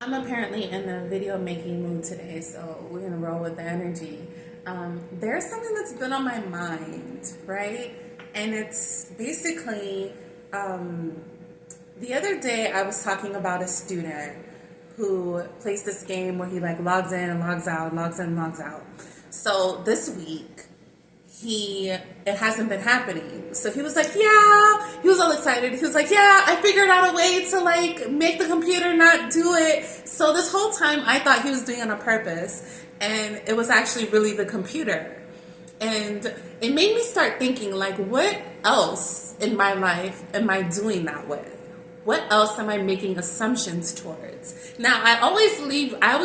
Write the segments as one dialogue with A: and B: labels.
A: I'm apparently in a video making mood today, so we're gonna roll with the energy. There's something that's been on my mind, right? And it's basically the other day I was talking about a student who plays this game where he like logs in and logs out, logs in and logs out. So this week it hasn't been happening. So he was like, yeah, he was all excited. He was like, yeah, I figured out a way to like make the computer not do it. So this whole time I thought he was doing it on purpose, and it was actually really the computer. And it made me start thinking, like, what else in my life am I doing that with? What else am I making assumptions towards? Now, I always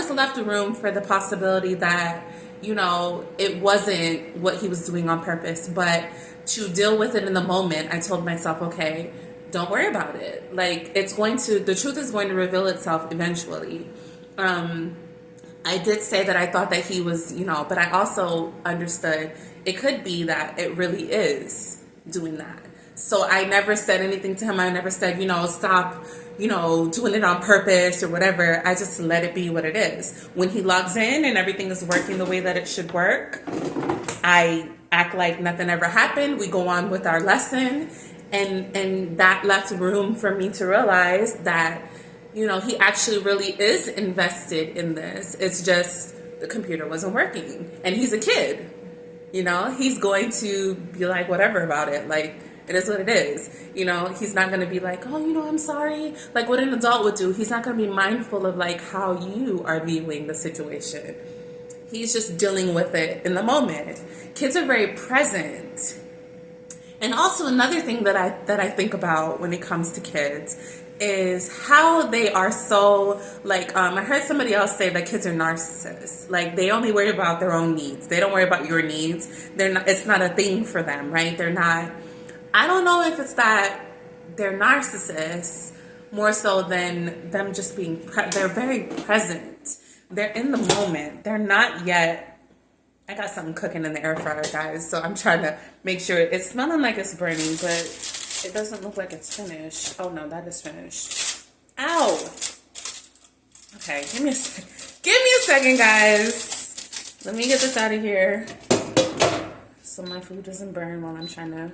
A: left room for the possibility that, it wasn't what he was doing on purpose, but to deal with it in the moment, I told myself, okay, don't worry about it. Like, the truth is going to reveal itself eventually. I did say that I thought that he was, but I also understood it could be that it really is doing that. So I never said anything to him. I never said, stop, doing it on purpose or whatever. I just let it be what it is. When he logs in and everything is working the way that it should work, I act like nothing ever happened. We go on with our lesson. And that left room for me to realize that he actually really is invested in this. It's just the computer wasn't working. And he's a kid. He's going to be like, whatever about it. Like, it is what it is. He's not going to be like, oh, I'm sorry. Like what an adult would do. He's not going to be mindful of like how you are viewing the situation. He's just dealing with it in the moment. Kids are very present. And also another thing that I think about when it comes to kids is how they are so like I heard somebody else say that kids are narcissists. Like they only worry about their own needs. They don't worry about your needs. It's not a thing for them, right? They're not. I don't know if it's that they're narcissists more so than them just being they're very present. They're in the moment. They're not yet. I got something cooking in the air fryer, guys, so I'm trying to make sure it's smelling like it's burning, but it doesn't look like it's finished. Oh no, that is finished. Ow! Okay, give me a second. Give me a second, guys. Let me get this out of here so my food doesn't burn while I'm trying to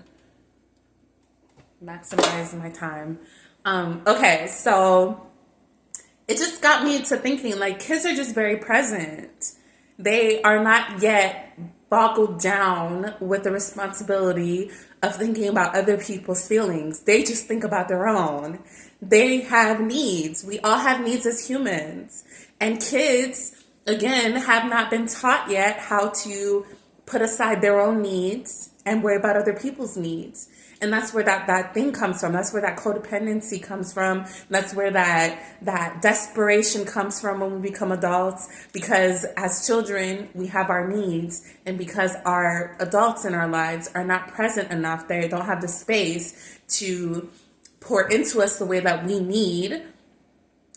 A: maximize my time. Okay, so it just got me to thinking, like, kids are just very present. They are not yet boggled down with the responsibility of thinking about other people's feelings. They just think about their own. They have needs. We all have needs as humans. And kids, again, have not been taught yet how to put aside their own needs and worry about other people's needs. And that's where that thing comes from. That's where that codependency comes from. That's where that desperation comes from when we become adults. Because as children, we have our needs. And because our adults in our lives are not present enough, they don't have the space to pour into us the way that we need,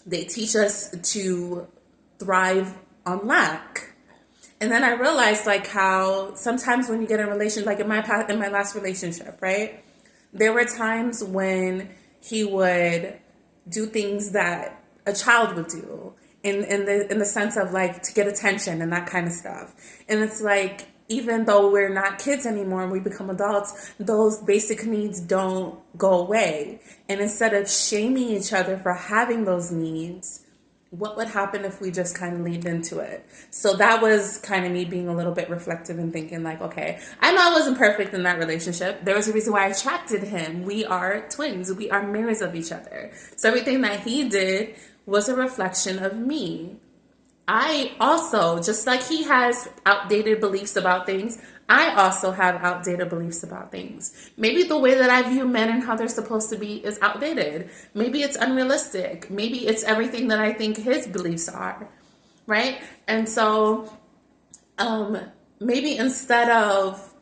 A: they teach us to thrive on lack. And then I realized like how sometimes when you get in a relationship, like in my last relationship, right? There were times when he would do things that a child would do in the sense of like to get attention and that kind of stuff. And it's like, even though we're not kids anymore and we become adults, those basic needs don't go away. And instead of shaming each other for having those needs, what would happen if we just kind of leaned into it? So that was kind of me being a little bit reflective and thinking like, okay, I know I wasn't perfect in that relationship. There was a reason why I attracted him. We are twins. We are mirrors of each other. So everything that he did was a reflection of me. I also, just like he has outdated beliefs about things, I also have outdated beliefs about things. Maybe the way that I view men and how they're supposed to be is outdated. Maybe it's unrealistic. Maybe it's everything that I think his beliefs are, right? And so maybe instead of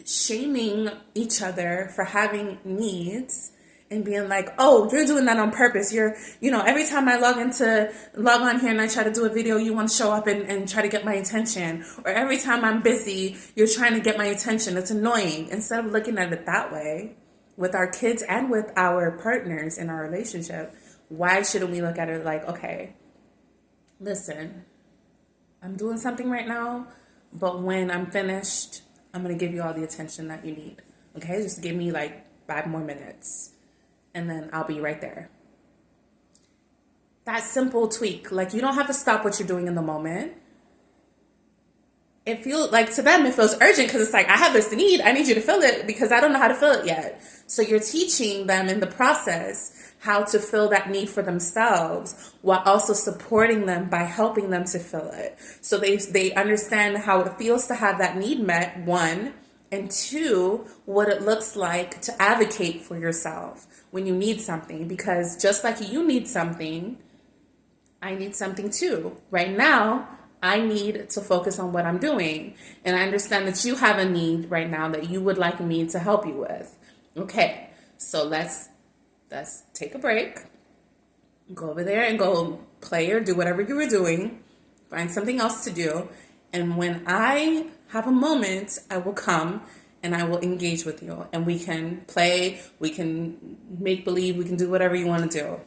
A: shaming each other for having needs, and being like, oh, you're doing that on purpose. Every time I log on here and I try to do a video, you want to show up and try to get my attention. Or every time I'm busy, you're trying to get my attention. It's annoying. Instead of looking at it that way, with our kids and with our partners in our relationship, why shouldn't we look at it like, okay, listen, I'm doing something right now, but when I'm finished, I'm going to give you all the attention that you need. Okay? Just give me like 5 more minutes and then I'll be right there. That simple tweak, like you don't have to stop what you're doing in the moment. It feels like to them, it feels urgent because it's like, I have this need. I need you to fill it because I don't know how to fill it yet. So you're teaching them in the process how to fill that need for themselves while also supporting them by helping them to fill it. So they understand how it feels to have that need met, one, and two, what it looks like to advocate for yourself when you need something. Because just like you need something, I need something too. Right now, I need to focus on what I'm doing. And I understand that you have a need right now that you would like me to help you with. Okay, so let's take a break. Go over there and go play or do whatever you were doing. Find something else to do. And when I have a moment, I will come and I will engage with you. And we can play, we can make believe, we can do whatever you want to do.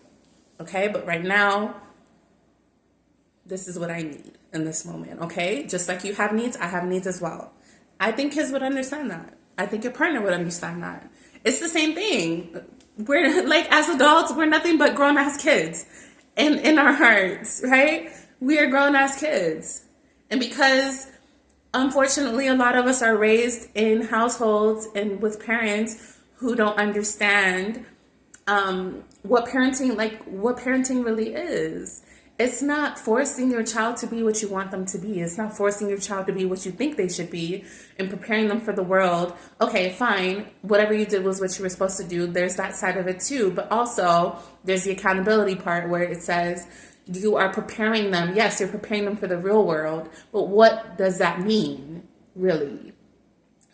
A: Okay, but right now, this is what I need in this moment, okay? Just like you have needs, I have needs as well. I think kids would understand that. I think your partner would understand that. It's the same thing. We're like, as adults, we're nothing but grown-ass kids in our hearts, right? We are grown-ass kids. And because, unfortunately, a lot of us are raised in households and with parents who don't understand what parenting really is. It's not forcing your child to be what you want them to be. It's not forcing your child to be what you think they should be and preparing them for the world. Okay, fine. Whatever you did was what you were supposed to do. There's that side of it too. But also, there's the accountability part where it says you are preparing them. Yes, you're preparing them for the real world. But what does that mean, really?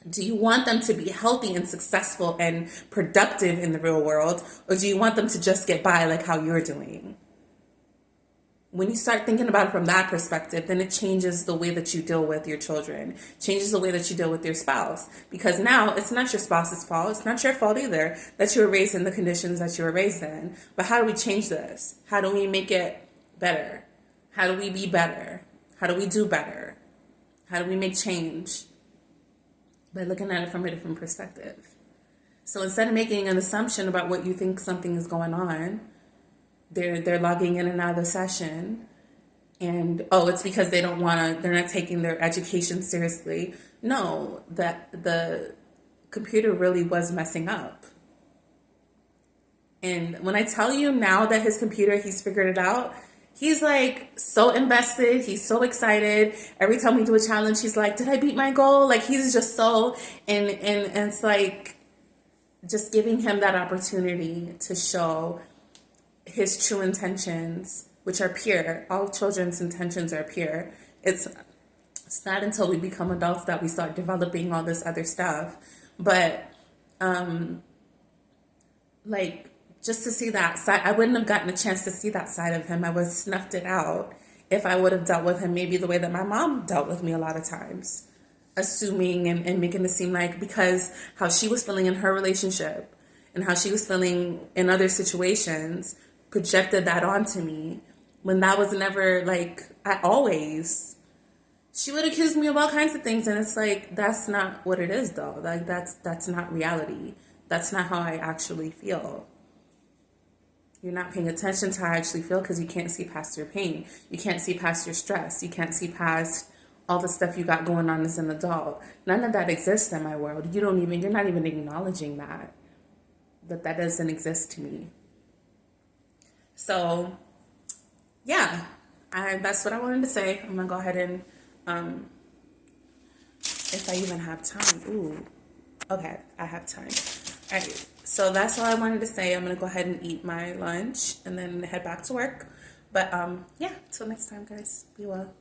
A: Do you want them to be healthy and successful and productive in the real world? Or do you want them to just get by like how you're doing? When you start thinking about it from that perspective, then it changes the way that you deal with your children, changes the way that you deal with your spouse. Because now it's not your spouse's fault. It's not your fault either that you were raised in the conditions that you were raised in. But how do we change this? How do we make it better? How do we be better? How do we do better? How do we make change? By looking at it from a different perspective. So instead of making an assumption about what you think something is going on, they're logging in and out of the session and it's because they're not taking their education seriously. No, that the computer really was messing up. And when I tell you now that his computer, he's figured it out, he's like so invested, he's so excited. Every time we do a challenge, he's like, did I beat my goal? Like he's just so and it's like just giving him that opportunity to show his true intentions, which are pure. All children's intentions are pure. It's not until we become adults that we start developing all this other stuff. But like just to see that side, I wouldn't have gotten a chance to see that side of him. I would have snuffed it out if I would have dealt with him maybe the way that my mom dealt with me a lot of times, assuming and making it seem like because how she was feeling in her relationship and how she was feeling in other situations projected that onto me when that was never like she would accuse me of all kinds of things, and it's like that's not what it is though. Like that's not reality. That's not how I actually feel. You're not paying attention to how I actually feel because you can't see past your pain. You can't see past your stress. You can't see past all the stuff you got going on as an adult. None of that exists in my world. You're not even acknowledging that doesn't exist to me. So, yeah, that's what I wanted to say. I'm going to go ahead and, if I even have time. Ooh, okay, I have time. All right, so that's all I wanted to say. I'm going to go ahead and eat my lunch and then head back to work. But, yeah, till next time, guys. Be well.